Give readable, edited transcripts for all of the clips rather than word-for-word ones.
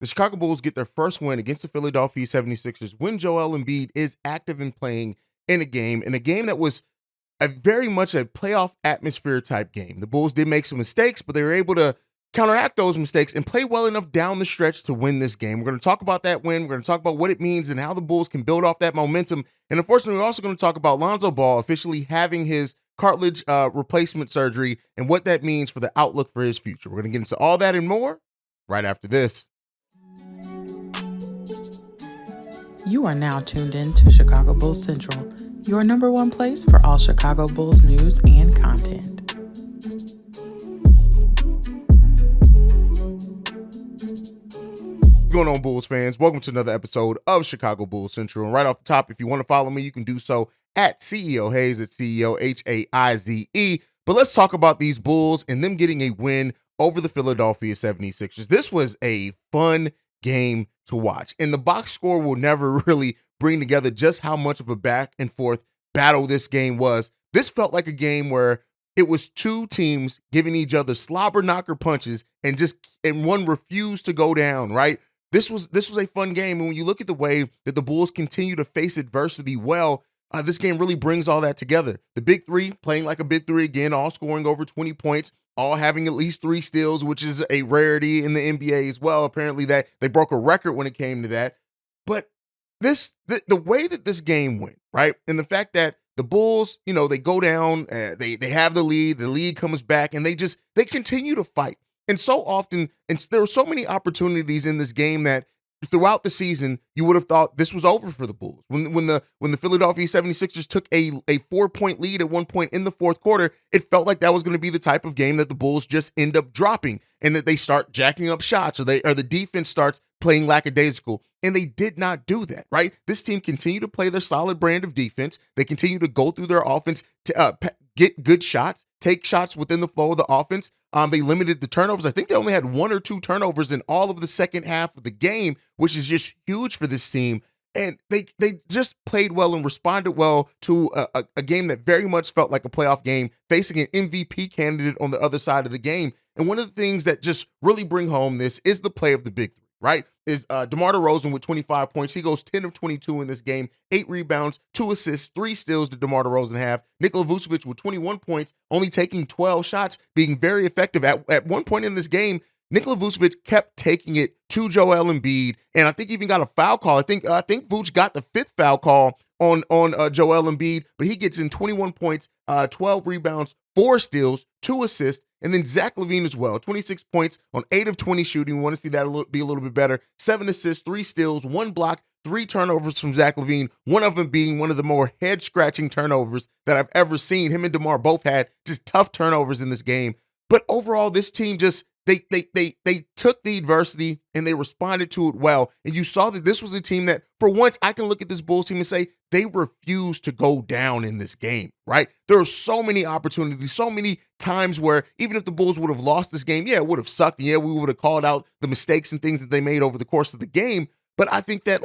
The Chicago Bulls get their first win against the Philadelphia 76ers when Joel Embiid is active and playing in a game that was a very much a playoff atmosphere type game. The Bulls did make some mistakes, but they were able to counteract those mistakes and play well enough down the stretch to win this game. We're going to talk about that win. We're going to talk about what it means and how the Bulls can build off that momentum. And unfortunately, we're also going to talk about Lonzo Ball officially having his cartilage replacement surgery and what that means for the outlook for his future. We're going to get into all that and more right after this. You are now tuned in to Chicago Bulls Central, your number one place for all Chicago Bulls news and content. What's going on, Bulls fans? Welcome to another episode of Chicago Bulls Central. And right off the top, if you want to follow me, you can do so at CEO Haize, at CEO Haize. But let's talk about these Bulls and them getting a win over the Philadelphia 76ers. This was a fun game to watch. And the box score will never really bring together just how much of a back and forth battle this game was. This felt like a game where it was two teams giving each other slobber knocker punches and one refused to go down, right? This was a fun game. And when you look at the way that the Bulls continue to face adversity well, this game really brings all that together. The big three playing like a big three again, all scoring over 20 points, all having at least 3 steals, which is a rarity in the NBA as well. Apparently that they broke a record when it came to that. But the way that this game went, right? And the fact that the Bulls, they go down, they have the lead comes back, and they continue to fight. And so often, and there were so many opportunities in this game that throughout the season, you would have thought this was over for the Bulls. When the Philadelphia 76ers took a 4-point lead at one point in the fourth quarter, it felt like that was going to be the type of game that the Bulls just end up dropping and that they start jacking up shots or the defense starts playing lackadaisical. And they did not do that, right? This team continued to play their solid brand of defense. They continue to go through their offense to get good shots, take shots within the flow of the offense. They limited the turnovers. I think they only had 1 or 2 turnovers in all of the second half of the game, which is just huge for this team. And they just played well and responded well to a game that very much felt like a playoff game, facing an MVP candidate on the other side of the game. And one of the things that just really bring home this is the play of the big three, right? Is DeMar DeRozan with 25 points. He goes 10 of 22 in this game, 8 rebounds, 2 assists, 3 steals to DeMar DeRozan have. Nikola Vucevic with 21 points, only taking 12 shots, being very effective. At one point in this game, Nikola Vucevic kept taking it to Joel Embiid, and I think even got a foul call. I think Vuce got the 5th foul call on Joel Embiid, but he gets in 21 points, 12 rebounds, 4 steals, 2 assists, and then Zach LaVine as well, 26 points on 8 of 20 shooting. We want to see that be a little bit better. 7 assists, 3 steals, 1 block, 3 turnovers from Zach LaVine, one of them being one of the more head-scratching turnovers that I've ever seen. Him and DeMar both had just tough turnovers in this game. But overall, this team just they took the adversity and they responded to it well. And you saw that this was a team that, for once, I can look at this Bulls team and say they refused to go down in this game, right? There are so many opportunities, so many times where even if the Bulls would have lost this game, yeah, it would have sucked. Yeah, we would have called out the mistakes and things that they made over the course of the game. But I think that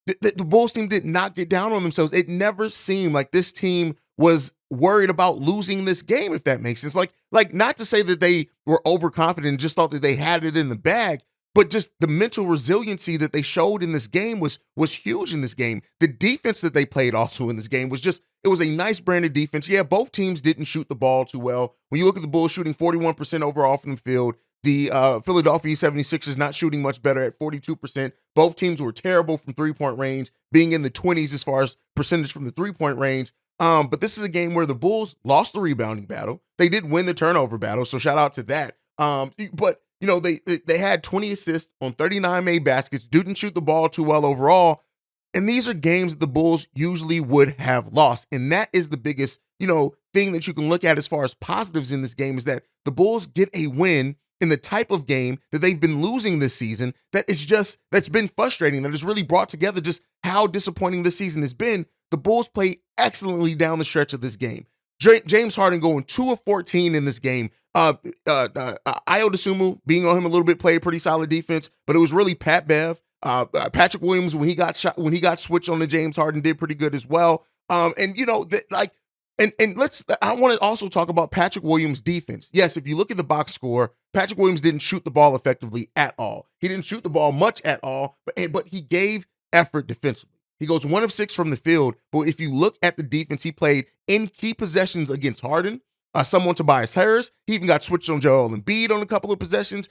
the Bulls team did not get down on themselves. It never seemed like this team was worried about losing this game, if that makes sense. Like not to say that they were overconfident and just thought that they had it in the bag, but just the mental resiliency that they showed in this game was huge in this game. The defense that they played also in this game was it was a nice brand of defense. Yeah, both teams didn't shoot the ball too well. When you look at the Bulls shooting 41% overall from the field, the Philadelphia 76ers not shooting much better at 42%. Both teams were terrible from three-point range, being in the 20s as far as percentage from the three-point range. But this is a game where the Bulls lost the rebounding battle. They did win the turnover battle, so shout out to that. But they had 20 assists on 39 made baskets, didn't shoot the ball too well overall. And these are games that the Bulls usually would have lost. And that is the biggest, thing that you can look at as far as positives in this game, is that the Bulls get a win in the type of game that they've been losing this season that's been frustrating, that has really brought together just how disappointing this season has been. The Bulls play excellently down the stretch of this game. James Harden going 2 of 14 in this game. Ayo Dosunmu being on him a little bit, played pretty solid defense, but it was really Pat Bev. Patrick Williams, when he got switched on to James Harden, did pretty good as well. And I want to also talk about Patrick Williams' defense. Yes, if you look at the box score, Patrick Williams didn't shoot the ball effectively at all. He didn't shoot the ball much at all, but he gave effort defensively. He goes 1 of 6 from the field, but if you look at the defense he played in key possessions against Harden, someone Tobias Harris, he even got switched on Joel Embiid on a couple of possessions.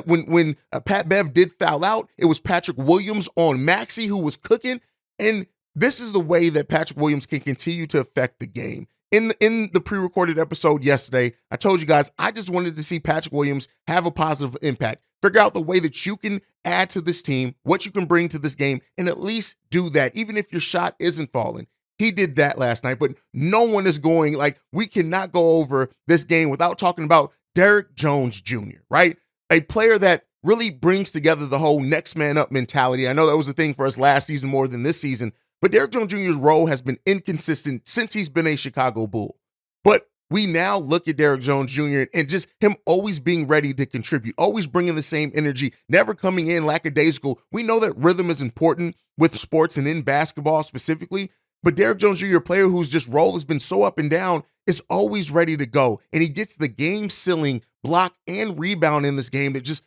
When Pat Bev did foul out, it was Patrick Williams on Maxey who was cooking, and this is the way that Patrick Williams can continue to affect the game. In the pre-recorded episode yesterday, I told you guys I just wanted to see Patrick Williams have a positive impact. Figure out the way that you can add to this team, what you can bring to this game, and at least do that, even if your shot isn't falling. He did that last night, but no one is going, like, we cannot go over this game without talking about Derrick Jones Jr., right? A player that really brings together the whole next man up mentality. I know that was a thing for us last season more than this season, but Derrick Jones Jr.'s role has been inconsistent since he's been a Chicago Bull. But we now look at Derrick Jones Jr. and just him always being ready to contribute, always bringing the same energy, never coming in lackadaisical. We know that rhythm is important with sports and in basketball specifically, but Derrick Jones Jr., a player whose just role has been so up and down, is always ready to go. And he gets the game-sealing block and rebound in this game that just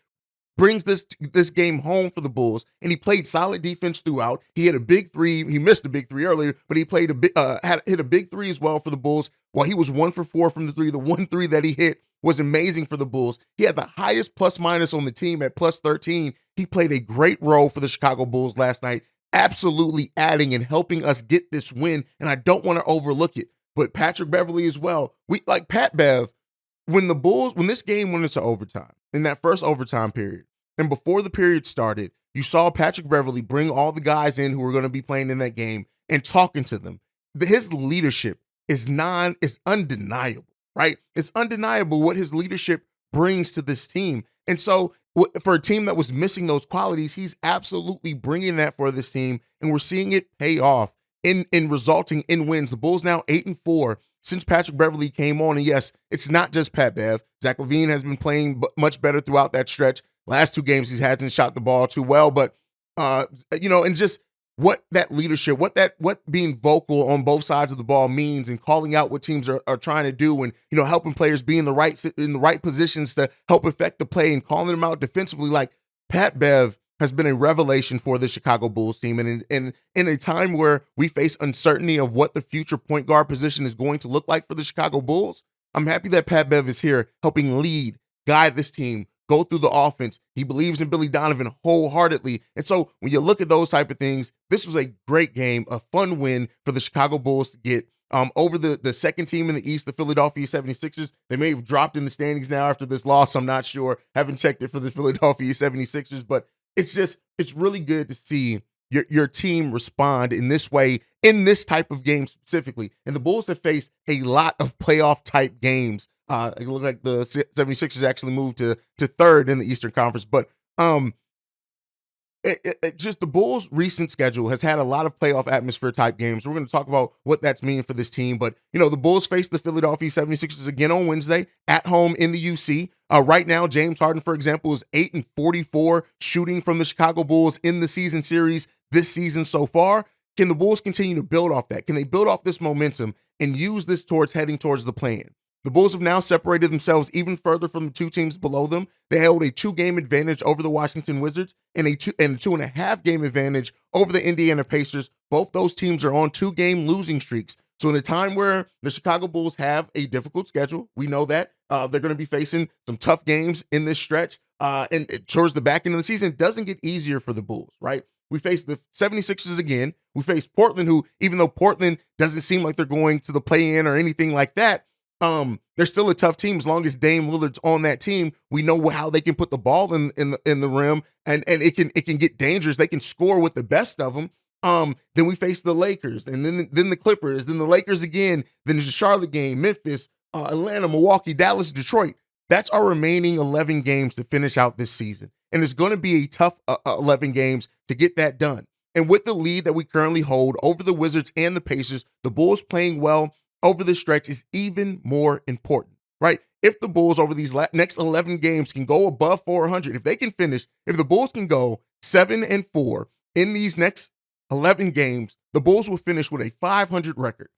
brings this game home for the Bulls, and he played solid defense throughout. He hit a big three. He missed a big three earlier, but he played hit a big three as well for the Bulls. While he was 1 for 4 from the three, the 1 3 that he hit was amazing for the Bulls. He had the highest plus minus on the team at plus 13. He played a great role for the Chicago Bulls last night, absolutely adding and helping us get this win, and I don't want to overlook it. But Patrick Beverley as well. We like Pat Bev. When this game went into overtime, in that first overtime period, and before the period started, you saw Patrick Beverley bring all the guys in who were going to be playing in that game and talking to them. His leadership is undeniable, right? It's undeniable what his leadership brings to this team. And so for a team that was missing those qualities, he's absolutely bringing that for this team, and we're seeing it pay off in resulting in wins. The Bulls now 8-4 since Patrick Beverley came on. And yes, it's not just Pat Bev. Zach LaVine has been playing much better throughout that stretch. Last 2 games, he hasn't shot the ball too well, but and just what that leadership, what being vocal on both sides of the ball means, and calling out what teams are trying to do, and helping players be in the right positions to help affect the play, and calling them out defensively. Like, Pat Bev has been a revelation for the Chicago Bulls team, and in a time where we face uncertainty of what the future point guard position is going to look like for the Chicago Bulls, I'm happy that Pat Bev is here helping lead, guide this team, go through the offense. He believes in Billy Donovan wholeheartedly. And so when you look at those type of things, this was a great game, a fun win for the Chicago Bulls to get over the second team in the East, the Philadelphia 76ers. They may have dropped in the standings now after this loss. I'm not sure. Haven't checked it for the Philadelphia 76ers, but it's really good to see your team respond in this way, in this type of game specifically. And the Bulls have faced a lot of playoff type games. It looks like the 76ers actually moved to third in the Eastern Conference, but just the Bulls' recent schedule has had a lot of playoff atmosphere type games. We're going to talk about what that's meaning for this team, but the Bulls face the Philadelphia 76ers again on Wednesday at home in the UC. Right now, James Harden, for example, is 8-44 shooting from the Chicago Bulls in the season series this season so far. Can the Bulls continue to build off that? Can they build off this momentum and use this towards heading towards the play-in? The Bulls have now separated themselves even further from the 2 teams below them. They held a 2-game advantage over the Washington Wizards and a 2.5-game advantage over the Indiana Pacers. Both those teams are on 2-game losing streaks. So in a time where the Chicago Bulls have a difficult schedule, we know that they're going to be facing some tough games in this stretch. And towards the back end of the season, it doesn't get easier for the Bulls, right? We face the 76ers again. We face Portland, who, even though Portland doesn't seem like they're going to the play-in or anything like that, they're still a tough team. As long as Dame Lillard's on that team, we know how they can put the ball in the rim, and it can get dangerous. They can score with the best of them. Then we face the Lakers, and then the Clippers, then the Lakers again, then there's the Charlotte game, Memphis, Atlanta, Milwaukee, Dallas, Detroit. That's our remaining 11 games to finish out this season, and it's going to be a tough 11 games to get that done. And with the lead that we currently hold over the Wizards and the Pacers, the Bulls playing well over the stretch is even more important, right? If the Bulls over these next 11 games can go above 400, if the Bulls can go 7-4 in these next 11 games, the Bulls will finish with a 500 record.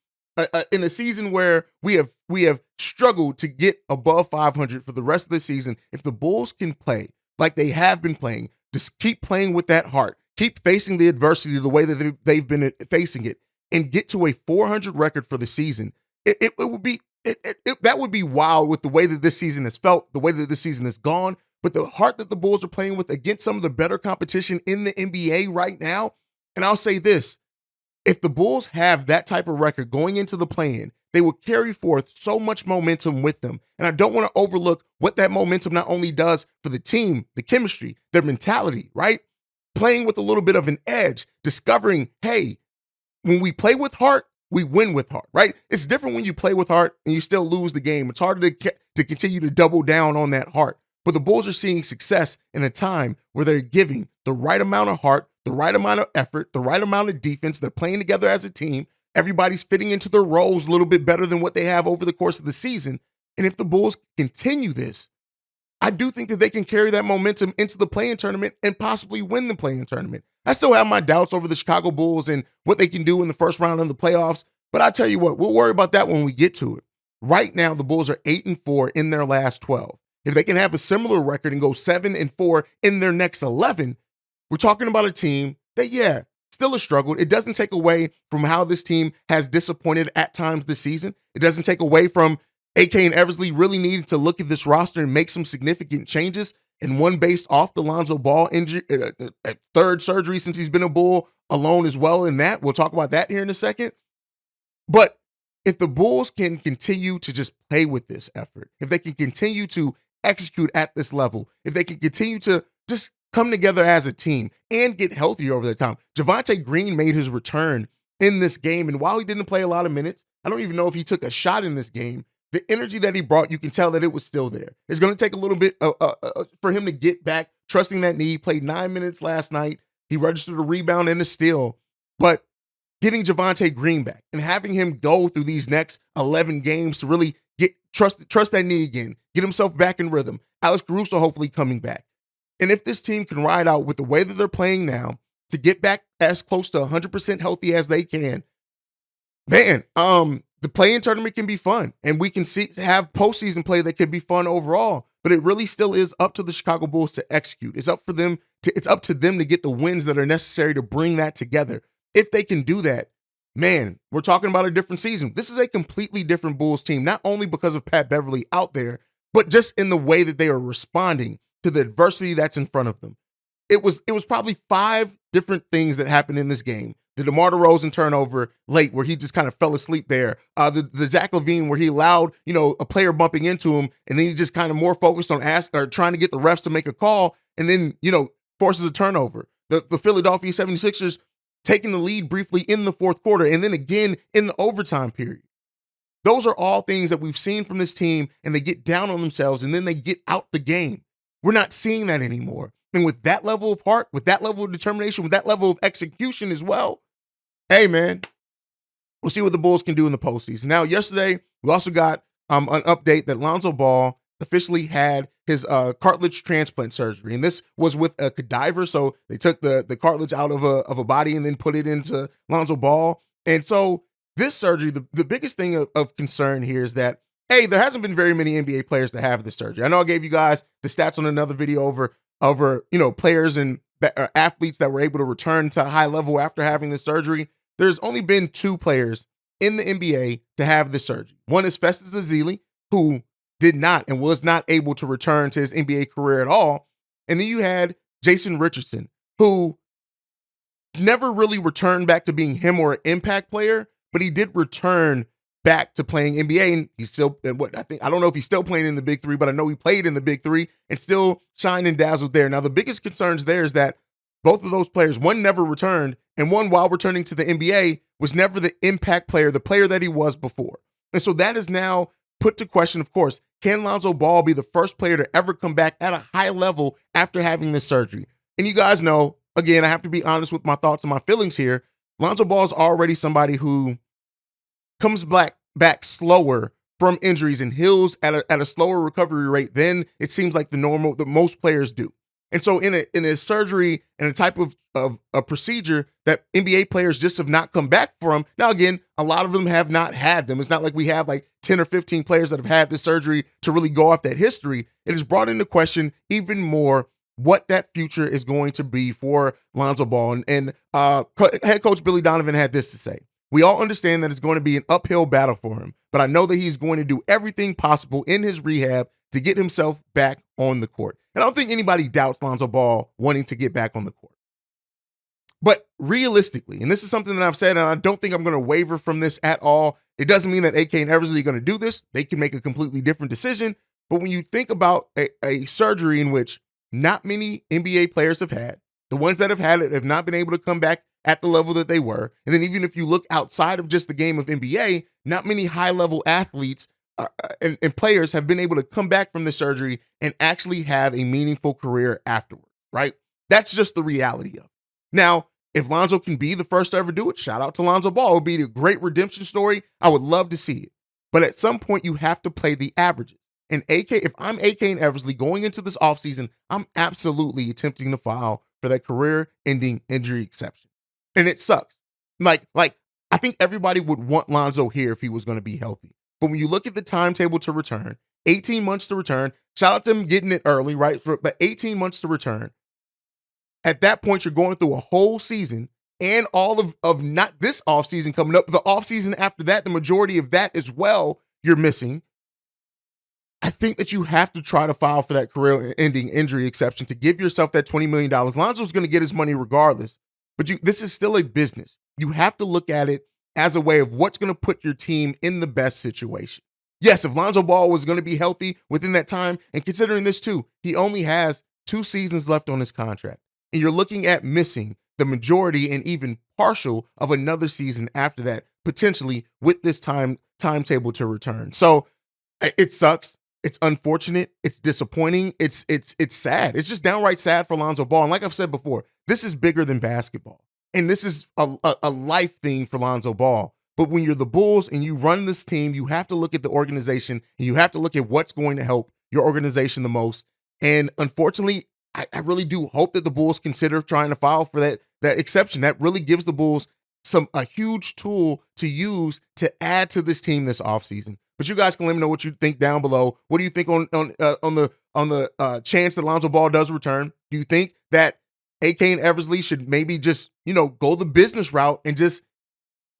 in a season where we have struggled to get above 500 for the rest of the season, if the Bulls can play like they have been playing, just keep playing with that heart, keep facing the adversity the way that they've been facing it, and get to a 400 record for the season, it would be that would be wild with the way that this season has felt, the way that this season has gone. But the heart that the Bulls are playing with against some of the better competition in the NBA right now, and I'll say this, if the Bulls have that type of record going into the play-in, they will carry forth so much momentum with them. And I don't want to overlook what that momentum not only does for the team, the chemistry, their mentality, right? Playing with a little bit of an edge, discovering, hey, when we play with heart, we win with heart, right? It's different when you play with heart and you still lose the game. It's harder to continue to double down on that heart. But the Bulls are seeing success in a time where they're giving the right amount of heart, the right amount of effort, the right amount of defense. They're playing together as a team. Everybody's fitting into their roles a little bit better than what they have over the course of the season. And if the Bulls continue this, I do think that they can carry that momentum into the play-in tournament and possibly win the play-in tournament. I still have my doubts over the Chicago Bulls and what they can do in the first round of the playoffs, but I tell you what, we'll worry about that when we get to it. Right now, the Bulls are 8-4 in their last 12. If they can have a similar record and go 7-4 in their next 11, we're talking about a team that, yeah, still has struggled. It doesn't take away from how this team has disappointed at times this season. It doesn't take away from AK and Eversley really needed to look at this roster and make some significant changes, and one based off the Lonzo Ball injury, third surgery since he's been a Bull alone as well in that. We'll talk about that here in a second. But if the Bulls can continue to just play with this effort, if they can continue to execute at this level, if they can continue to just come together as a team and get healthier over the time. Javonte Green made his return in this game, and while he didn't play a lot of minutes, I don't even know if he took a shot in this game. The energy that he brought, you can tell that it was still there. It's going to take a little bit for him to get back, trusting that knee. He played 9 minutes last night. He registered a rebound and a steal. But getting Javonte Green back and having him go through these next 11 games to really get trust that knee again, get himself back in rhythm. Alex Caruso hopefully coming back. And if this team can ride out with the way that they're playing now to get back as close to 100% healthy as they can, man, the play-in tournament can be fun, and we can have postseason play that can be fun overall. But it really still is up to the Chicago Bulls to execute. It's up to them to get the wins that are necessary to bring that together. If they can do that, man, we're talking about a different season. This is a completely different Bulls team, not only because of Pat Beverly out there, but just in the way that they are responding to the adversity that's in front of them. It was probably 5 different things that happened in this game. The DeMar DeRozan turnover late where he just kind of fell asleep there. The Zach LaVine where he allowed, a player bumping into him, and then he just kind of more focused on trying to get the refs to make a call, and then, forces a turnover. The Philadelphia 76ers taking the lead briefly in the fourth quarter, and then again in the overtime period. Those are all things that we've seen from this team, and they get down on themselves, and then they get out the game. We're not seeing that anymore. And with that level of heart, with that level of determination, with that level of execution as well, hey, man, we'll see what the Bulls can do in the postseason. Now, yesterday, we also got an update that Lonzo Ball officially had his cartilage transplant surgery. And this was with a cadaver. So they took the cartilage out of a body and then put it into Lonzo Ball. And so this surgery, the biggest thing of concern here is that, hey, there hasn't been very many NBA players that have this surgery. I know I gave you guys the stats on another video over players and athletes that were able to return to a high level after having this surgery. There's only been 2 players in the NBA to have this surgery. One is Festus Ezeli, who did not and was not able to return to his NBA career at all. And then you had Jason Richardson, who never really returned back to being him or an impact player, but he did return back to playing NBA, and he's still, I don't know if he's still playing in the Big 3, but I know he played in the Big 3 and still shined and dazzled there. Now, the biggest concerns there is that both of those players, one never returned, and one, while returning to the NBA, was never the impact player, the player that he was before. And so that is now put to question, of course, can Lonzo Ball be the first player to ever come back at a high level after having this surgery? And you guys know, again, I have to be honest with my thoughts and my feelings here. Lonzo Ball is already somebody who comes back slower from injuries and heals at a slower recovery rate than it seems like the most players do. And so in a surgery and a type of a procedure that NBA players just have not come back from. Now, again, a lot of them have not had them. It's not like we have like 10 or 15 players that have had this surgery to really go off that history. It has brought into question even more what that future is going to be for Lonzo Ball. And head coach Billy Donovan had this to say. We all understand that it's going to be an uphill battle for him, but I know that he's going to do everything possible in his rehab to get himself back on the court. And I don't think anybody doubts Lonzo Ball wanting to get back on the court. But realistically, and this is something that I've said, and I don't think I'm going to waver from this at all. It doesn't mean that AK and Eversley are going to do this. They can make a completely different decision. But when you think about a surgery in which not many NBA players have had, the ones that have had it have not been able to come back at the level that they were. And then even if you look outside of just the game of NBA, not many high-level athletes and players have been able to come back from the surgery and actually have a meaningful career afterward, right? That's just the reality of it. Now, if Lonzo can be the first to ever do it, shout out to Lonzo Ball. It would be a great redemption story. I would love to see it. But at some point, you have to play the averages. And if I'm AK and Eversley going into this offseason, I'm absolutely attempting to file for that career-ending injury exception. And it sucks. Like I think everybody would want Lonzo here if he was going to be healthy. But when you look at the timetable to return, 18 months to return, shout out to him getting it early, right? But 18 months to return. At that point, you're going through a whole season and all of not this offseason coming up, the offseason after that, the majority of that as well, you're missing. I think that you have to try to file for that career-ending injury exception to give yourself that $20 million. Lonzo's going to get his money regardless, but this is still a business. You have to look at it as a way of what's going to put your team in the best situation. Yes, if Lonzo Ball was going to be healthy within that time, and considering this too, he only has 2 seasons left on his contract, and you're looking at missing the majority and even partial of another season after that, potentially with this timetable to return. So it sucks. It's unfortunate. It's disappointing. It's sad. It's just downright sad for Lonzo Ball. And like I've said before, this is bigger than basketball. And this is a life thing for Lonzo Ball. But when you're the Bulls and you run this team, you have to look at the organization and you have to look at what's going to help your organization the most. And unfortunately, I really do hope that the Bulls consider trying to file for that exception. That really gives the Bulls a huge tool to use to add to this team this offseason. But you guys can let me know what you think down below. What do you think on the chance that Lonzo Ball does return? Do you think that AK and Eversley should maybe just, go the business route and just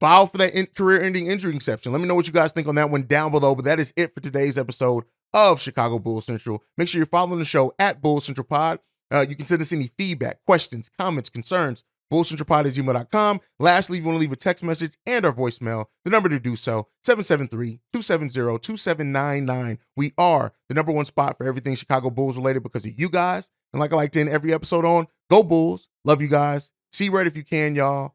file for that career-ending injury exception? Let me know what you guys think on that one down below. But that is it for today's episode of Chicago Bulls Central. Make sure you're following the show at Bulls Central Pod. You can send us any feedback, questions, comments, concerns, bullcentralpod@gmail.com. Lastly, if you want to leave a text message and our voicemail, the number to do so, 773-270-2799. We are the #1 spot for everything Chicago Bulls related because of you guys. And like I like to end every episode on, go Bulls. Love you guys. See red if you can, y'all.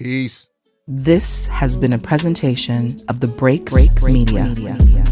Peace. This has been a presentation of the Break Media.